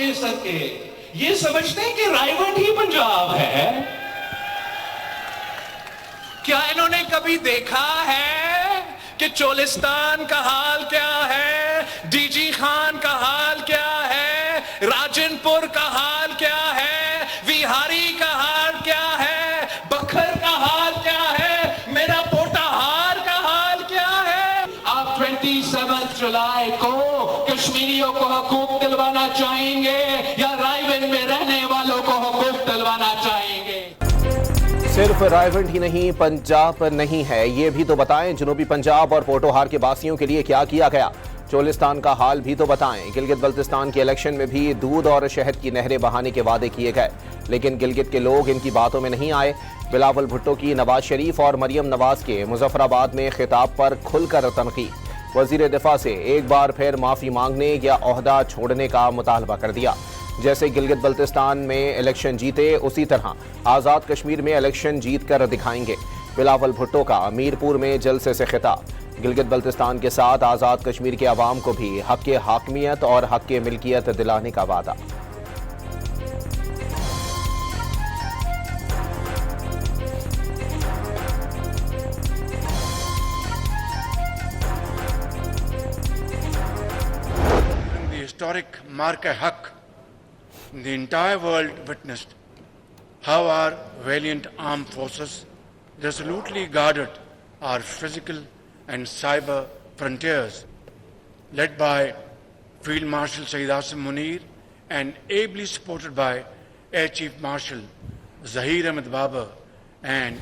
केसर के ये समझते हैं कि रायवंड ही पंजाब है। क्या इन्होंने कभी देखा है कि चोलिस्तान का हाल क्या है, डीजी खान का हाल क्या है, राजनपुर का हाल क्या है, विहारी का हाल क्या है, बखर का हाल क्या है, मेरा पोटाहार का हाल क्या है। आप 27 जुलाई को कश्मीरियों को हकूक दिलवाना चाहेंगे या रायवंड में रहने वालों को हकूक दिलवाना चाहेंगे? सिर्फ रायवंड ही नहीं, पंजाब नहीं है, ये भी तो बताएं जनूबी पंजाब और पोटोहार के बासियों के लिए क्या किया गया। चोलिस्तान का हाल भी तो बताएं। गिलगित बल्तिस्तान के इलेक्शन में भी दूध और शहद की नहरें बहाने के वादे किए गए, लेकिन गिलगित के लोग इनकी बातों में नहीं आए। बिलावल भुट्टो की नवाज शरीफ और मरियम नवाज के मुजफ्फराबाद में खिताब पर खुलकर तनकीद। वजीर दिफा से एक बार फिर माफी मांगने या ओहदा छोड़ने का मुतालबा कर दिया। जैसे गिलगित बल्तिस्तान में इलेक्शन जीते, उसी तरह आज़ाद कश्मीर में इलेक्शन जीत कर दिखाएंगे। बिलावल भुट्टो का मीरपुर में जलसे से खिताब। गिलगित बल्तिस्तान के साथ आज़ाद कश्मीर के अवाम को भी हक़ हाकमियत और हक़ मिल्कियत दिलाने का वादा। The historic Mark-e-Haq, the entire world witnessed how our valiant armed forces resolutely guarded our physical and cyber frontiers, led by Field Marshal Sayyid Asim Munir and ably supported by Air Chief Marshal Zahir Ahmed Babar and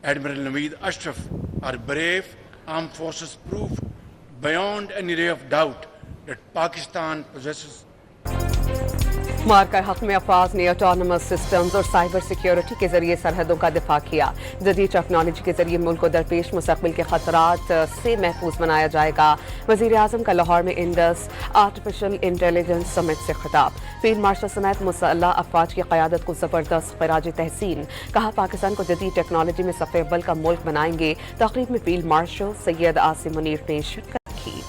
Admiral Naveed Ashraf. Our brave armed forces proved beyond any ray of doubt that Pakistan possesses मार्का हक में अफवाज ने autonomous systems और cyber security के जरिए सरहदों का दिफा किया। जदीद टेक्नोलॉजी के जरिए मुल्क को दरपेश मुस्तकबिल के खतरात से महफूज बनाया जाएगा। वजीर आजम का लाहौर में इंडस आर्टिफिशियल इंटेलिजेंस समिट से खिताब। फील्ड मार्शल समेत मुसल्लह अफवाज की क़यादत को ज़बरदस्त ख़िराज तहसीन। कहा पाकिस्तान को जदीद टेक्नोलॉजी में सफ़े अव्वल का मुल्क बनाएंगे। तकरीब में फील्ड मार्शल सैयद आसिम मुनीर ने शिरकत की।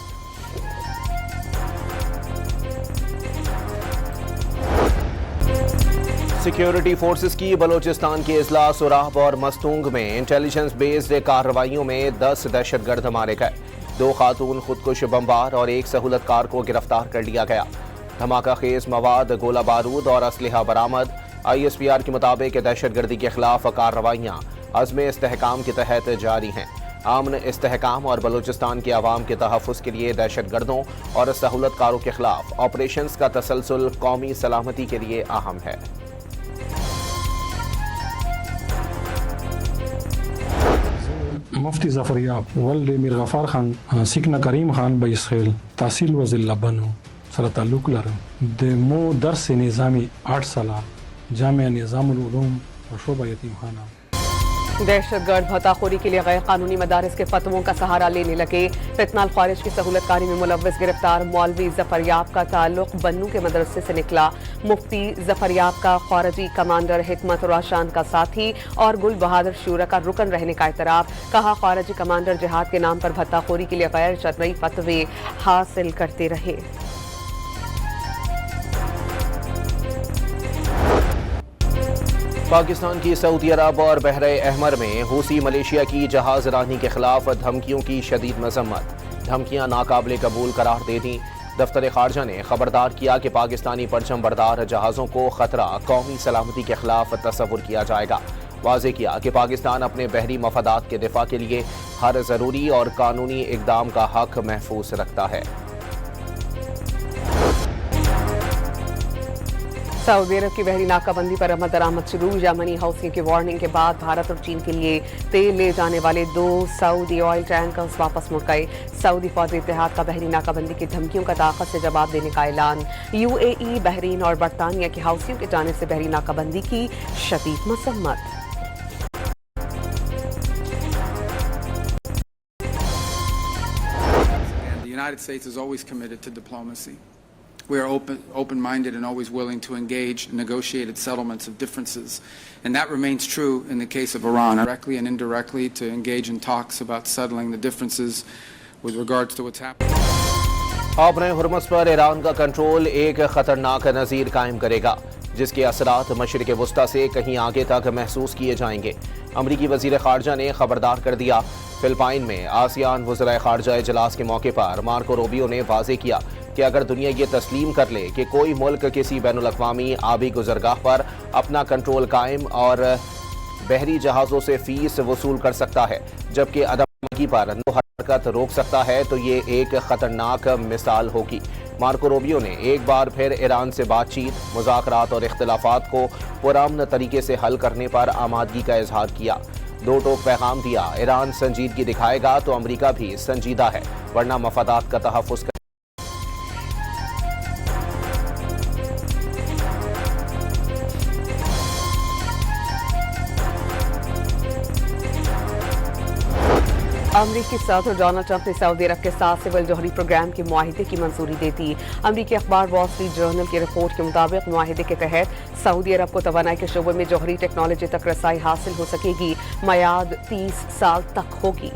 सिक्योरिटी फोर्सेस की बलोचिस्तान के इजला सुराब और मस्तूंग में इंटेलिजेंस बेस्ड कार्रवाइयों में 10 दहशतगर्द मारे गए। 2 खातून खुदकुश बमबार और 1 सहूलतकार को गिरफ्तार कर लिया गया। धमाका खेज मवाद, गोला बारूद और असलहा बरामद। ISPR के मुताबिक दहशतगर्दी के खिलाफ कार्रवाइयाँ अज़्म इस्तेहकाम के तहत जारी हैं। आमन इस्तेहकाम और बलोचिस्तान के अवाम के तहफ़्फ़ुज़ के लिए दहशतगर्दों और सहूलतकारों के खिलाफ ऑपरेशंस का तसलसल कौमी सलामती के लिए अहम है। मुफ्ती ज़फ़रयाब वल्द मीर गफ़ार खान सिकना करीम खान बैसखेल तहसील वज़िला बनो सर ताल्लुक़ लरम दमो दर्स निज़ामी 8 साला जामिया निज़ामुल उलूम और शोबा यतीम खाना। दहशतगर्द भत्ताखोरी के लिए गैर कानूनी मदारिस के फतवों का सहारा लेने लगे। फितनाल ख्वारिज की सहूलतकारी में मुलव्वस गिरफ्तार मौलवी ज़फ़रयाब का ताल्लुक बन्नू के मदरसे से निकला। मुफ्ती ज़फ़रयाब का ख़ारजी कमांडर हिकमत राशान का साथी और गुल बहादुर शूरा का रुकन रहने का इतराफ़। कहा ख़ारजी कमांडर जिहाद के नाम पर भत्ताखोरी के लिए गैर शरई फतवे हासिल करते रहे। पाकिस्तान की सऊदी अरब और बहरे अहमर में हूसी मलेशिया की जहाज रानी के खिलाफ धमकियों की शदीद मजम्मत। धमकियां नाकाबिले कबूल करार दे दी। दफ्तर खारजा ने खबरदार किया कि पाकिस्तानी परचम बरदार जहाज़ों को खतरा कौमी सलामती के खिलाफ तस्वुर किया जाएगा। वाज़ेह किया कि पाकिस्तान अपने बहरी मफादात के दिफा के लिए हर ज़रूरी और कानूनी इक़दाम का हक महफूज रखता है। सऊदी अरब की बहरी नाकाबंदी पर अमल दरामद शुरू। यमनी हौसियों की वार्निंग के बाद भारत और चीन के लिए तेल ले जाने वाले 2 सऊदी ऑयल टैंकर्स वापस मुड़ गए। सऊदी फौजी इत्तेहाद का बहरी नाकाबंदी की धमकियों का ताकत से जवाब देने का ऐलान। UAE, बहरीन और बरतानिया की हौसियों की जानिब से बहरी नाकाबंदी की शदीद मजम्मत। The United States is always committed to diplomacy. We are open-minded and always willing to engage in negotiated settlements of differences. And that remains true in the case of Iran, directly and indirectly to engage in talks about settling the differences with regards to what's happening. अपने Hormuz पर Iran का control एक खतरनाक नज़ीर कायम करेगा, जिसके असरात मशरिक़ वस्ता से कहीं आगे तक महसूस किए जाएंगे। अमरीकी वज़ीर ख़ारजा ने खबरदार कर दिया। फिलिपाइन में आसियान वज़राए ख़ारजा इजलास के मौके पर मार्को रूबियो ने वाज़ेह किया कि अगर दुनिया ये तस्लीम कर ले कि कोई मुल्क किसी बैनुल अक़वामी आबी गुज़रगाह पर अपना कंट्रोल कायम और बहरी जहाज़ों से फ़ीस वसूल कर सकता है, जबकि अदम पर हरकत रोक सकता है, तो ये एक ख़तरनाक मिसाल होगी। मार्को रूबियो ने एक बार फिर ईरान से बातचीत, मुज़ाकरात और इख्तिलाफ़ात को पुरअमन तरीके से हल करने पर आमादगी का इजहार किया। दो टोक पैगाम दिया, ईरान संजीदगी दिखाएगा तो अमरीका भी संजीदा है, वरना मफादात का तहफ़्फ़ुज़ अमरीकी सदर डोनाल्ड ट्रंप ने सऊदी अरब के साथ सिविल जौहरी प्रोग्राम के मुआहिदे की मंजूरी दे दी। अमरीकी अखबार वॉल स्ट्रीट जर्नल की रिपोर्ट के मुताबिक मुआहिदे के तहत सऊदी अरब को तवानाई के शोबे में जौहरी टेक्नोलॉजी तक रसाई हासिल हो सकेगी। मयाद 30 साल तक होगी।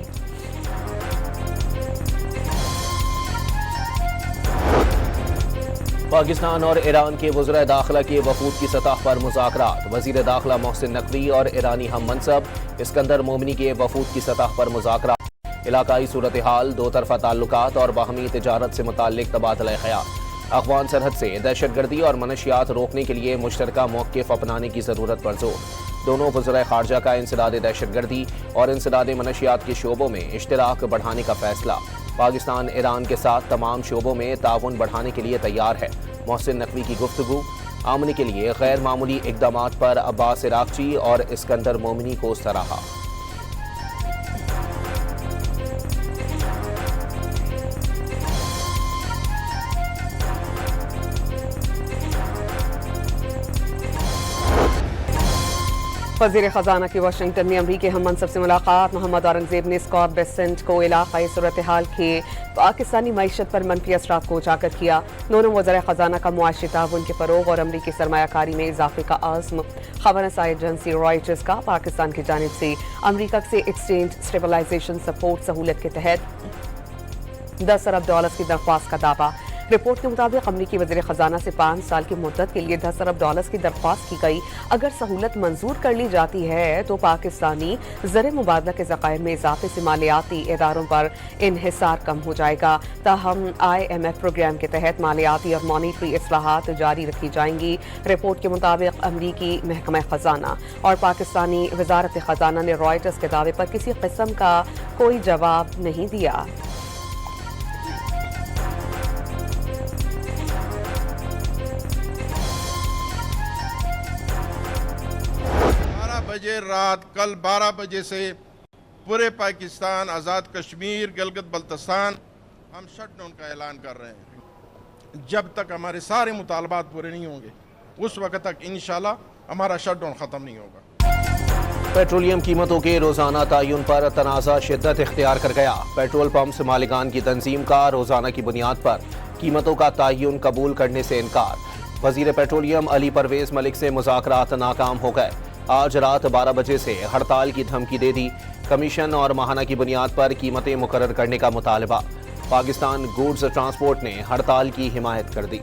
पाकिस्तान और ईरान के वज़राए दाखिला के वफूद की सतह पर मुज़ाकरात। वज़ीर दाखिला मोहसिन नकवी और ईरानी हम मनसब इस्कंदर मोमिनी के वफूद की सतह पर मुज़ाकरात। इलाकाई सूरत हाल, दो तरफ़ा ताल्लुकात और बाहमी तिजारत से मुताल्लिक़ तबादला ख़याल। अफ़गान सरहद से दहशतगर्दी और मनशियात रोकने के लिए मुश्तरका मौक़िफ़ अपनाने की ज़रूरत पर जोर। दोनों वज़राए ख़ारजा का इंसदाद दहशतगर्दी और इंसदाद मनशियात के शोबों में इश्तराक बढ़ाने का फ़ैसला। पाकिस्तान ईरान के साथ तमाम शोबों में ताउन बढ़ाने के लिए तैयार है। मोहसिन नकवी की गुफ्तगू। अमन के लिए गैर मामूली इक़दामात पर अब्बास इराक़ची और इस्कंदर मोमिनी को सराहा। वज़ीर ख़जाना की वाशिंगटन में अमरीकी हम मनसब से मुलाकात। मोहम्मद औरंगज़ेब ने स्कॉट बेसेंट को इलाक़ाई सूरत हाल के पाकिस्तानी मईशत पर मनफी असरात को उजागर किया। दोनों वज़ीर ख़जाना का मुआशी ताउन के फ़रोग़ और अमरीकी सरमायाकारी में इजाफ़े का आज़्म। ख़बरसाई एजेंसी रॉयटर्स का पाकिस्तान की जानिब से अमरीका से एक्सचेंज स्टेबलाइजेशन सपोर्ट सहूलत के तहत $10 अरब की दरख्वास्त का दावा। रिपोर्ट के मुताबिक अमरीकी वज़ीर ख़जाना से 5 साल की मुद्दत के लिए $10 अरब की दरख्वास्त की गई। अगर सहूलत मंजूर कर ली जाती है तो पाकिस्तानी ज़र मुबादला के ज़खायर में इजाफे से मालियाती इदारों पर इन्हिसार कम हो जाएगा। ताहम IMF प्रोग्राम के तहत मालियाती और मॉनिटरी इस्लाहात जारी रखी जाएंगी। रिपोर्ट के मुताबिक अमरीकी महकमा ख़जाना और पाकिस्तानी वज़ारत ख़जाना ने रॉयटर्स के दावे पर किसी किस्म का कोई जवाब नहीं दिया। 12 बजे से पूरे पाकिस्तान, आज़ाद कश्मीर, गिलगित बल्तिस्तान हम शटडाउन का ऐलान कर रहे हैं। जब तक हमारे सारे मुतालबात पूरे नहीं होंगे उस वक्त तक इंशाल्लाह हमारा शटडाउन ख़त्म नहीं होगा। पेट्रोलियम कीमतों के रोजाना तयन पर तनाज़ा शिद्दत इख्तियार कर गया। पेट्रोल पंप से मालिकान की तंजीम का रोजाना की बुनियाद पर कीमतों का तयन कबूल करने से इनकार। वज़ीर पेट्रोलियम अली परवेज मलिक से मुज़ाकरात नाकाम हो गए। आज रात 12 बजे से हड़ताल की धमकी दे दी। कमीशन और माहाना की बुनियाद पर कीमतें मुकर्रर करने का मुतालबा। पाकिस्तान गुड्स ट्रांसपोर्ट ने हड़ताल की हिमायत कर दी।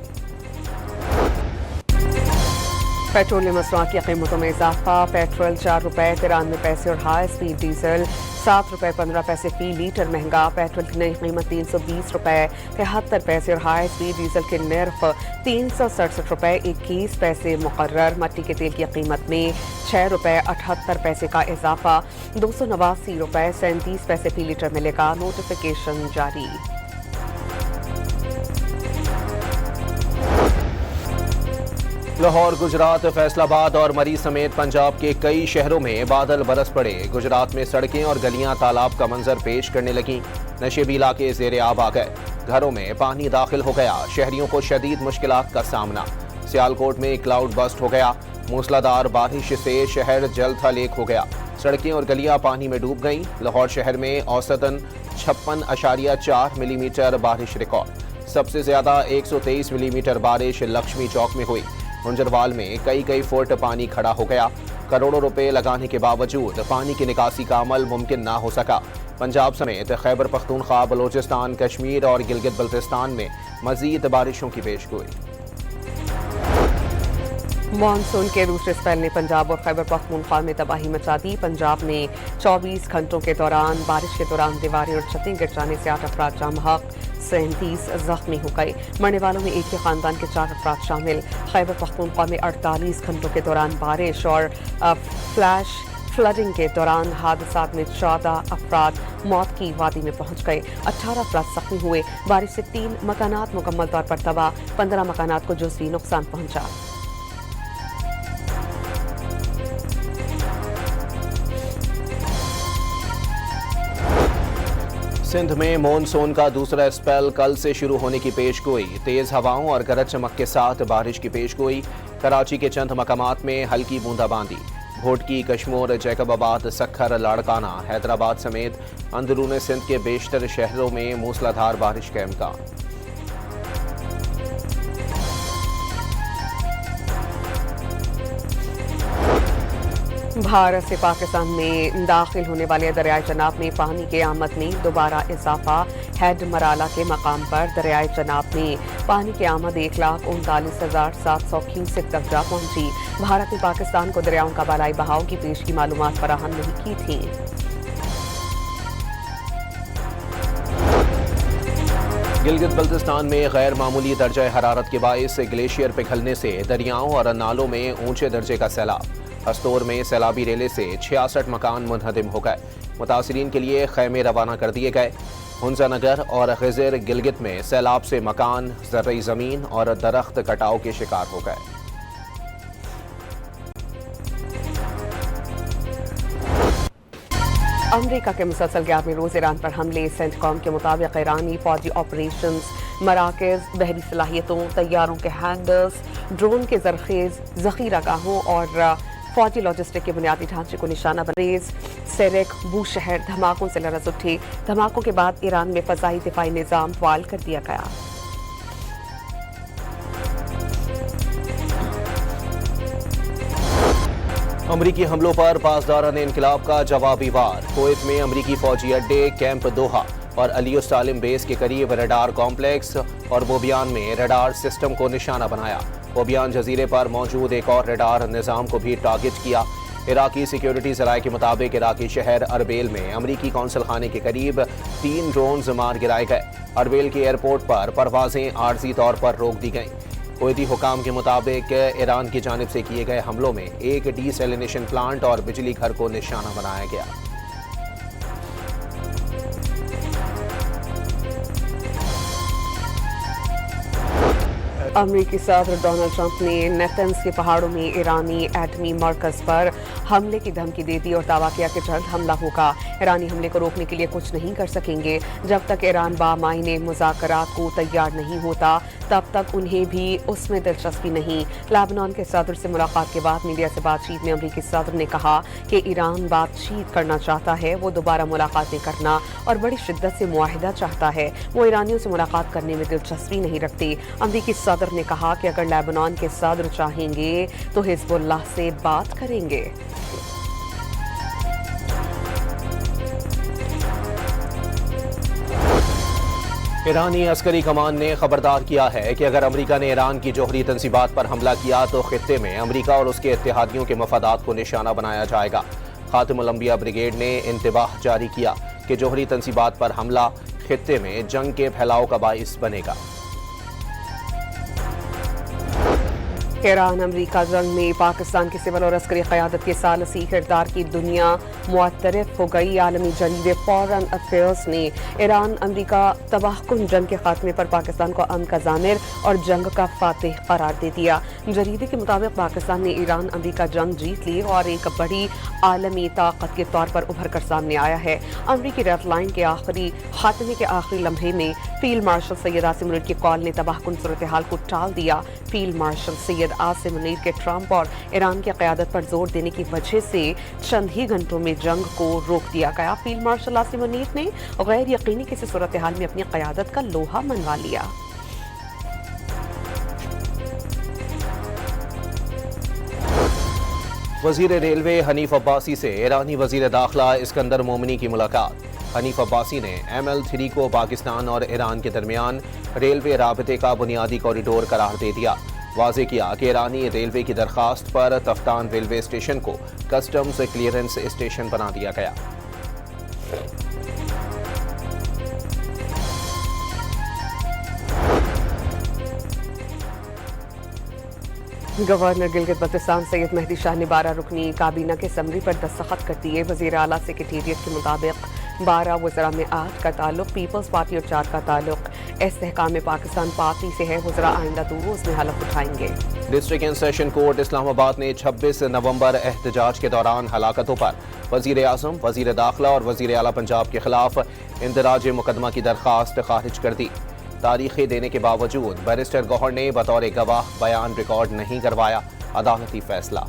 पेट्रोलियम मसनूआत की कीमतों में इजाफा। पेट्रोल ₹4.93 और हाई स्पीड डीजल ₹7.15 फी लीटर महंगा। पेट्रोल की नई कीमत ₹320.73 और हाई स्पीड डीजल के नर्ख ₹367.21 मुकर्रर। मट्टी के तेल की कीमत में ₹6.78 का इजाफा। ₹289.37 फी लीटर मिलेगा। नोटिफिकेशन जारी। लाहौर, गुजरात, फैसलाबाद और मरी समेत पंजाब के कई शहरों में बादल बरस पड़े। गुजरात में सड़कें और गलियां तालाब का मंजर पेश करने लगी। नशेबी इलाके ज़ेरे आब आ गए। घरों में पानी दाखिल हो गया। शहरियों को शदीद मुश्किलात का सामना। सियालकोट में क्लाउड बस्ट हो गया। मूसलाधार बारिश से शहर जलथल-एक हो गया। सड़कें और गलियां पानी में डूब गईं। लाहौर शहर में औसतन 56.4 मिलीमीटर बारिश रिकॉर्ड। सबसे ज्यादा 123 मिलीमीटर बारिश लक्ष्मी चौक में हुई। हुंजरवाल में कई फुट पानी खड़ा हो गया। करोड़ों रुपए लगाने के बावजूद पानी की निकासी का अमल मुमकिन ना हो सका। पंजाब समेत खैबर पख्तूनख्वा, बलोचिस्तान, कश्मीर और गिलगित बल्तिस्तान में मज़ीद बारिशों की पेशगोई। मानसून के दूसरे स्पेल ने पंजाब और खैबर पख्तूनख्वा में तबाही मचा दी। पंजाब में 24 घंटों के दौरान बारिश के दौरान दीवारें और छतें गिर जाने से 8 अफराद जाँ बहक, 37 जख्मी हो गए। मरने वालों में एक ही खानदान के 4 अफराद शामिल। खैबर पख्तूनख्वा में 48 घंटों के दौरान बारिश और फ्लैश फ्लडिंग के दौरान हादसात में 14 अफराद मौत की वादी में पहुंच गए, 18 अफराद जख्मी हुए। बारिश से 3 मकानात मुकम्मल तौर पर तबाह, 15 मकानात को जुज़वी नुकसान पहुंचा। सिंध में मॉनसून का दूसरा स्पेल कल से शुरू होने की पेशगोई। तेज हवाओं और गरज चमक के साथ बारिश की पेशगोई। कराची के चंद मकामात में हल्की बूंदाबांदी। भोटकी, कश्मोर, जैकबाबाद, सक्खर, लाड़काना, हैदराबाद समेत अंदरून सिंध के बेशतर शहरों में मूसलाधार बारिश का इम्कान। भारत से पाकिस्तान में दाखिल होने वाले दरियाई चनाब में पानी के आमद में दोबारा इजाफा। हेड मराला के मकाम पर दरियाई चनाब में पानी की आमद 1,39,700 क्यूसेक तक जा पहुंची। भारत ने पाकिस्तान को दरियाओं का बालाई बहाव की पेशगी मालूमात फराहम नहीं की थी। गिलगित बल्तिस्तान में गैर मामूली दर्जा हरारत के बाइस ग्लेशियर पिघलने से दरियाओं और नालों में ऊंचे दर्जे का सैलाब। हस्तोर में सैलाबी रेले से 66 मकान मुनहदिम हो गए। मुतासिरीन के लिए खैमे रवाना कर दिए गए। हुंजा नगर और खिज़र गिलगित में सैलाब से मकान, ज़र्ई ज़मीन और दरख्त कटाव के शिकार हो गए। अमेरिका के मुसलसल 11वें रोज ईरान पर हमले। सेंटकॉम के मुताबिक ईरानी फौजी ऑपरेशंस, मराकज़, बहरी सलाहियतों, तैयारों के हैंडल्स, ड्रोन के जरखेज ज़ख़ीरागाहों और फौजी लॉजिस्टिक के बुनियादी ढांचे को निशाना बने। सेरेक, बूशहर धमाकों से लरज़ उठे। धमाकों के बाद ईरान में फ़ज़ाई दिफाई निज़ाम फ़ाल कर दिया गया। अमरीकी हमलों पर पासदारान इनकलाब का जवाबी वार। कुवैत में अमरीकी फौजी अड्डे, कैंप दोहा और अलियो स्टालिन बेस के करीब रडार कॉम्प्लेक्स और बोबियान में रडार सिस्टम को निशाना बनाया। बोबियान जजीरे पर मौजूद एक और रडार निज़ाम को भी टारगेट किया। इराकी सिक्योरिटी ज़राए के मुताबिक इराकी शहर अरबेल में अमरीकी कौंसल खाने के करीब 3 ड्रोन्स मार गिराए गए। अरबेल के एयरपोर्ट पर परवाजें आर्जी तौर पर रोक दी गईं। कुवैती हुकाम के मुताबिक ईरान की जानिब से किए गए हमलों में एक डीसैलिनेशन प्लांट और बिजली घर को निशाना बनाया गया। अमरीकी सदर डोनाल्ड ट्रंप ने नेतन्स के पहाड़ों में ईरानी एटमी मरकज़ पर हमले की धमकी दे दी और दावा किया कि जल्द हमला होगा। ईरानी हमले को रोकने के लिए कुछ नहीं कर सकेंगे। जब तक ईरान बामायने मुज़ाकरात को तैयार नहीं होता तब तक उन्हें भी उसमें दिलचस्पी नहीं। लेबनान के सदर से मुलाकात के बाद मीडिया से बातचीत में अमरीकी सदर ने कहा कि ईरान बातचीत करना चाहता है, वो दोबारा मुलाकातें करना और बड़ी शिद्दत से मुआहिदा चाहता है। वो ईरानियों से मुलाकात करने में दिलचस्पी नहीं रखते। अमरीकी सदर ने कहा कि अगर लेबनान के सदर चाहेंगे तो हिज़्बुल्लाह से बात करेंगे। ईरानी अस्करी कमान ने खबरदार किया है कि अगर अमेरिका ने ईरान की जोहरी तंसीबात पर हमला किया तो खित्ते में अमेरिका और उसके इत्तेहादियों के मफादात को निशाना बनाया जाएगा। खातिमुल अंबिया ब्रिगेड ने इंतबाह जारी किया कि जोहरी तंसीबात पर हमला खित्ते में जंग के फैलाव का बाइस बनेगा। ईरान अमरीका जंग में पाकिस्तान की सिविल और अस्करी क़यादत के सालसी किरदार की दुनिया मुअत्तरफ हो गई। आलमी जरीदे फॉरेन अफेयर्स ने ईरान अमरीका तबाहकुन जंग के खात्मे पर पाकिस्तान को अमन का ज़ामिर और जंग का फातिह करार दे दिया। जरीदे के मुताबिक पाकिस्तान ने ईरान अमरीका जंग जीत ली और एक बड़ी आलमी ताकत के तौर पर उभर कर सामने आया है। अमरीकी रेड लाइन के आखिरी खात्मे के आखिरी लम्हे में फील्ड मार्शल सैयद आसिम मुनीर की कॉल ने तबाहकुन सूरत हाल को टाल दिया। फील्ड मार्शल सैयद आसिम मुनीर के ट्रंप और ईरान की क़यादत पर जोर देने की वजह से चंद ही घंटों में जंग को रोक दिया गया। फील्ड मार्शल आसिम मुनीर ने गैर यकीनी किसी सूरत हाल में अपनी क़यादत का लोहा मनवा लिया। वज़ीर रेलवे हनीफ अब्बासी से ईरानी वज़ीर दाखिला इस्कंदर मोमिनी की मुलाकात। हनीफ अब्बासी ने ML3 को पाकिस्तान और ईरान के दरमियान रेलवे राबते का बुनियादी कॉरिडोर करार दे दिया। वाज़ेह किया कि ईरानी रेलवे की दरखास्त पर तफ्तान रेलवे स्टेशन को कस्टम्स क्लियरेंस स्टेशन बना दिया गया। गवर्नर गिलगित बल्तिस्तान सैयद मेहदी शाह ने 12 रुकनी काबीना के समरी पर दस्तखत कर दिए। वज़ीर आला सेक्रेटेरिएट के मुताबिक 12 वज़रा में 8 का ताल्लुक पीपल्स पार्टी और 4 का ताल्लुक इस्तेहकाम पाकिस्तान पार्टी से है। वज़रा आइंदा 2 रोज़ में हलफ उठाएंगे। District and session court Islamabad ने 26 नवंबर एहतजाज के दौरान हलाकतों पर वज़ीर आज़म, वज़ीर दाखिला और वज़ीर आला पंजाब के खिलाफ इंदराज मुकदमा की दरख्वास्त खारिज कर दी। तारीखें देने के बावजूद बैरिस्टर गौहर ने बतौर गवाह बयान रिकॉर्ड नहीं करवाया। अदालती फैसला।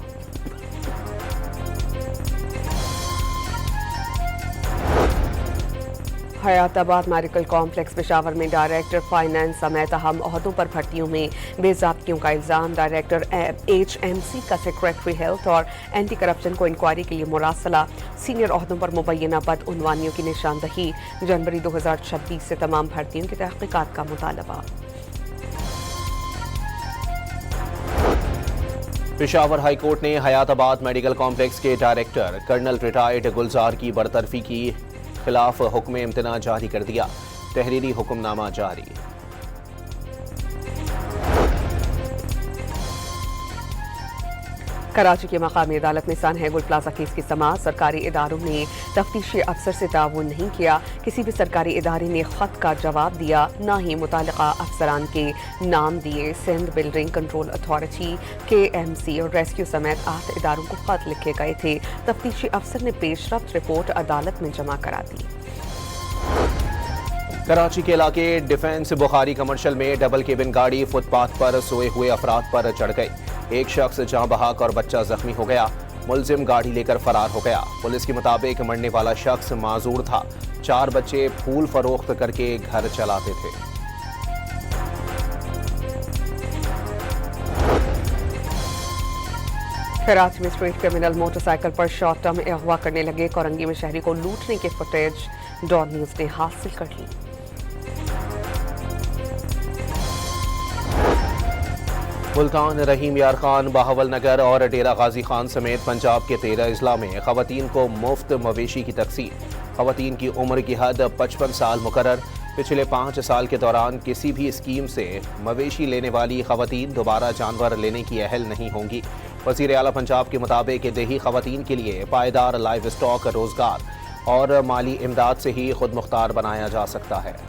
हयाताबाद मेडिकल कॉम्प्लेक्स पेशावर में डायरेक्टर फाइनेंस समेत अहम ओहदों पर भर्तियों में बेज़ाब्तियों का इल्ज़ाम। डायरेक्टर HMC का सेक्रेटरी हेल्थ और एंटी करप्शन को इंक्वायरी के लिए मुरासला। सीनियर ओहदों पर मुबैना बदउनवानियों की निशानदही। जनवरी 2026 से तमाम भर्तियों की तहकीकात का मुतालबा। पेशावर हाई कोर्ट ने हयाताबाद मेडिकल कॉम्प्लेक्स के डायरेक्टर कर्नल रिटायर्ड गुलजार की बरतरफी की खिलाफ हुक्म इम्तना जारी कर दिया। तहरीरी हुक्मनामा जारी। कराची की मकामी अदालत ने सन हैगुल प्लाजा केस की समाअत। सरकारी इदारों ने तफ्तीशी अफसर से ताउन नहीं किया। किसी भी सरकारी इदारे ने खत का जवाब दिया, न ही मुतालिका अफसरान के नाम दिए। Sindh building control authority, KMC और रेस्क्यू समेत 8 इदारों को खत लिखे गए थे। तफ्तीशी अफसर ने पेशरफ्त रिपोर्ट अदालत में जमा करा दी। कराची के इलाके डिफेंस बुखारी कमर्शियल में डबल केबिन गाड़ी फुटपाथ पर सोए हुए अफराद पर चढ़ गई। एक शख्स जाँ बहक और बच्चा जख्मी हो गया। मुलजिम गाड़ी लेकर फरार हो गया। पुलिस के मुताबिक मरने वाला शख्स माजूर था। 4 बच्चे फूल फरोख्त करके घर चलाते थे। कराची में स्ट्रीट क्रिमिनल मोटरसाइकिल पर शॉर्ट टर्म अगवा करने लगे। कोरंगी में शहरी को लूटने की फुटेज डॉन न्यूज ने हासिल कर ली। मुल्तान, रहीम यार खान, बहावल नगर और डेरा गाजी खान समेत पंजाब के 13 अजला में खवातीन को मुफ्त मवेशी की तकसीम। खवातीन की उम्र की हद 55 साल मुकर्रर। पिछले 5 साल के दौरान किसी भी स्कीम से मवेशी लेने वाली खवातीन दोबारा जानवर लेने की अहल नहीं होंगी। वज़ीर आला पंजाब के मुताबिक देही खवातीन के लिए पायदार लाइव स्टॉक रोजगार और माली इमदाद से ही खुद मुख्तार बनाया जा सकता है।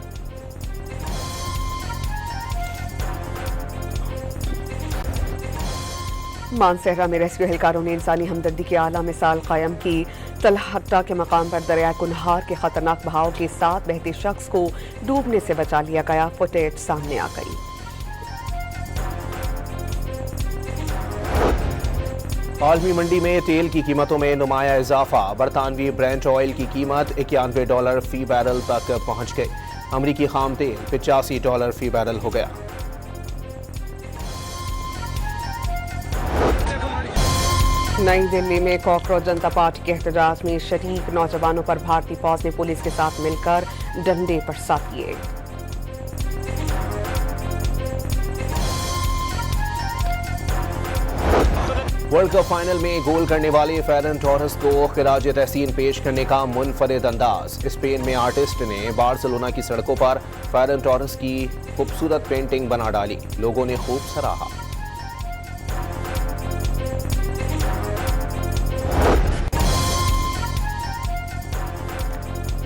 मानसहरा में रेस्क्यू एहलकारों ने इंसानी हमदर्दी की आला मिसाल कायम की। तलहट्टा के मकाम पर दरिया कुनहार के खतरनाक बहाव के साथ बहते शख्स को डूबने से बचा लिया गया। फुटेज सामने आ गई। आलमी मंडी में तेल की कीमतों में नुमाया इजाफा। बरतानवी ब्रेंट ऑयल की कीमत $91 फी बैरल तक पहुंच गई। अमरीकी खाम तेल $85 फी बैरल हो गया। नई दिल्ली में कॉकरोच जनता पार्टी के एहतजाज में शरीक नौजवानों पर भारतीय फौज ने पुलिस के साथ मिलकर डंडे बरसा किए। वर्ल्ड कप फाइनल में गोल करने वाले फेरन टोरेस को खिराज तहसीन पेश करने का मुनफरिद अंदाज। स्पेन में आर्टिस्ट ने बार्सिलोना की सड़कों पर फेरन टोरेस की खूबसूरत पेंटिंग बना डाली। लोगों ने खूब सराहा।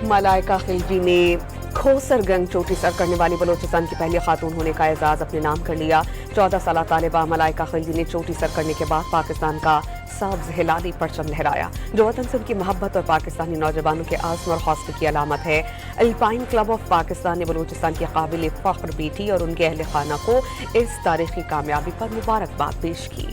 मलाइका खिलजी ने खोसरगंज चोटी सर करने वाली बलोचिस्तान की पहली खातून होने का एजाज अपने नाम कर लिया। 14 साल तालिबा मलाइका खिलजी ने चोटी सर करने के बाद पाकिस्तान का सब्ज हिलाली परचम लहराया, जो वतन से उनकी मोहब्बत और पाकिस्तानी नौजवानों के आज़म और हौसले की अलामत है। अल्पाइन क्लब ऑफ पाकिस्तान ने बलोचिस्तान की काबिल फख्र बेटी और उनके अहल खाना को इस तारीखी कामयाबी पर मुबारकबाद पेश की।